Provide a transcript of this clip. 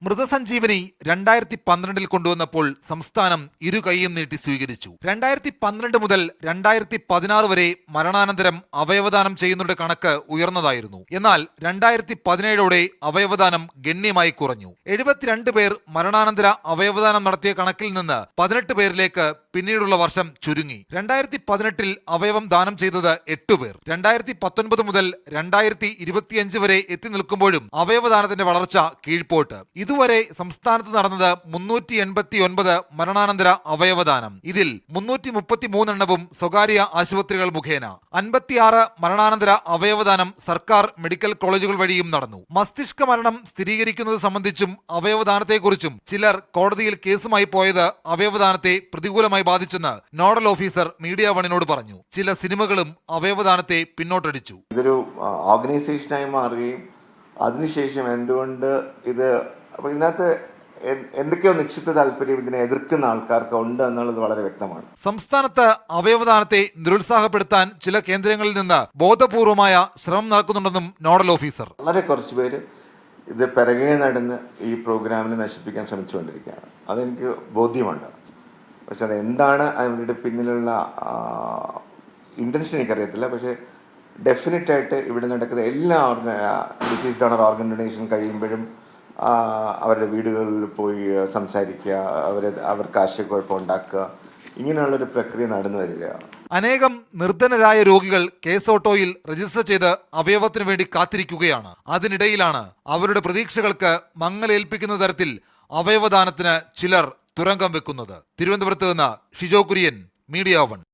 മൃതസഞ്ജീവനി 2012 കൊണ്ടുവന്നപ്പോൾ സംസ്ഥാനം ഇരു കൈയും നീട്ടി സ്വീകരിച്ചു. 2012 മുതൽ 2016 വരെ മരണാനന്തരം അവയവദാനം ചെയ്യുന്നവരുടെ കണക്ക് ഉയർന്നതായിരുന്നു. എന്നാൽ 2017ഓടെ അവയവദാനം ഗണ്യമായി കുറഞ്ഞു. 72 പേർ മരണാനന്തര അവയവദാനം നടത്തിയ കണക്കിൽ നിന്ന് 18 പേരിലേക്ക് പിന്നീടുള്ള വർഷം ചുരുങ്ങി. 2018 അവയവം ദാനം ചെയ്തത് 8 പേർ. 2019 മുതൽ 2025 വരെ എത്തി നിൽക്കുമ്പോഴും അവയവദാനത്തിന്റെ വളർച്ച കീഴ്പോട്ട്. ഇതുവരെ സംസ്ഥാനത്ത് നടന്നത് 389 മരണാനന്തര അവയവദാനം. ഇതിൽ 333 എണ്ണവും സ്വകാര്യ ആശുപത്രികൾ മുഖേന. 56 മരണാനന്തര അവയവദാനം സർക്കാർ മെഡിക്കൽ കോളേജുകൾ വഴിയും നടന്നു. മസ്തിഷ്ക മരണം സ്ഥിരീകരിക്കുന്നത് സംബന്ധിച്ചും അവയവദാനത്തെക്കുറിച്ചും ചിലർ കോടതിയിൽ കേസുമായി പോയത് അവയവദാനത്തെ പ്രതികൂലമായി ബാധിച്ചെന്ന് നോഡൽ ഓഫീസർ മീഡിയ വണിനോട് പറഞ്ഞു. ചില സിനിമകളും അവയവദാനത്തെ പിന്നോട്ടടിച്ചു. ഇതൊരു ഓർഗനൈസേഷനായി മാറുകയും അതിനുശേഷം എന്തുകൊണ്ട് ഇത് അപ്പോൾ ഇതിനകത്ത് എന്തൊക്കെയോ നിക്ഷിപ്ത താല്പര്യം ഇതിനെ എതിർക്കുന്ന ആൾക്കാർക്ക് ഉണ്ട് എന്നുള്ളത് വളരെ വ്യക്തമാണ്. സംസ്ഥാനത്ത് അവയവദാനത്തെ നിരുത്സാഹപ്പെടുത്താൻ ചില കേന്ദ്രങ്ങളിൽ നിന്ന് ബോധപൂർവമായ ശ്രമം നടക്കുന്നുണ്ടെന്നും നോഡൽ ഓഫീസർ. വളരെ കുറച്ച് പേര് ഇത് പിറകെ നടന്ന് ഈ പ്രോഗ്രാമിനെ നശിപ്പിക്കാൻ ശ്രമിച്ചുകൊണ്ടിരിക്കുകയാണ്. അതെനിക്ക് ബോധ്യമുണ്ട്. പക്ഷെ അത് എന്താണ് അതിൻ്റെ പിന്നിലുള്ള ഇൻറ്റൻഷൻ എനിക്കറിയത്തില്ല. പക്ഷേ ഡെഫിനറ്റായിട്ട് ഇവിടെ നടക്കുന്ന എല്ലാ ഡിസീസ് ഡോണർ ഓർഗൻ ഡൊണേഷൻ കഴിയുമ്പോഴും അവരുടെ വീടുകളിൽ പോയി സംസാരിക്കുക, അവർക്ക് ആശയക്കുഴപ്പം ഉണ്ടാക്കുക, ഇങ്ങനെയുള്ളൊരു പ്രക്രിയ നടന്നു വരികയാണ്. അനേകം നിർധനരായ രോഗികൾ കേസ് ഓട്ടോയിൽ രജിസ്റ്റർ ചെയ്ത് അവയവത്തിന് വേണ്ടി കാത്തിരിക്കുകയാണ്. അതിനിടയിലാണ് അവരുടെ പ്രതീക്ഷകൾക്ക് മങ്ങലേൽപ്പിക്കുന്ന തരത്തിൽ അവയവദാനത്തിന് ചിലർ തുരങ്കം വെക്കുന്നത്. തിരുവനന്തപുരത്ത് നിന്ന് ഷിജോ കുര്യൻ, മീഡിയ 1.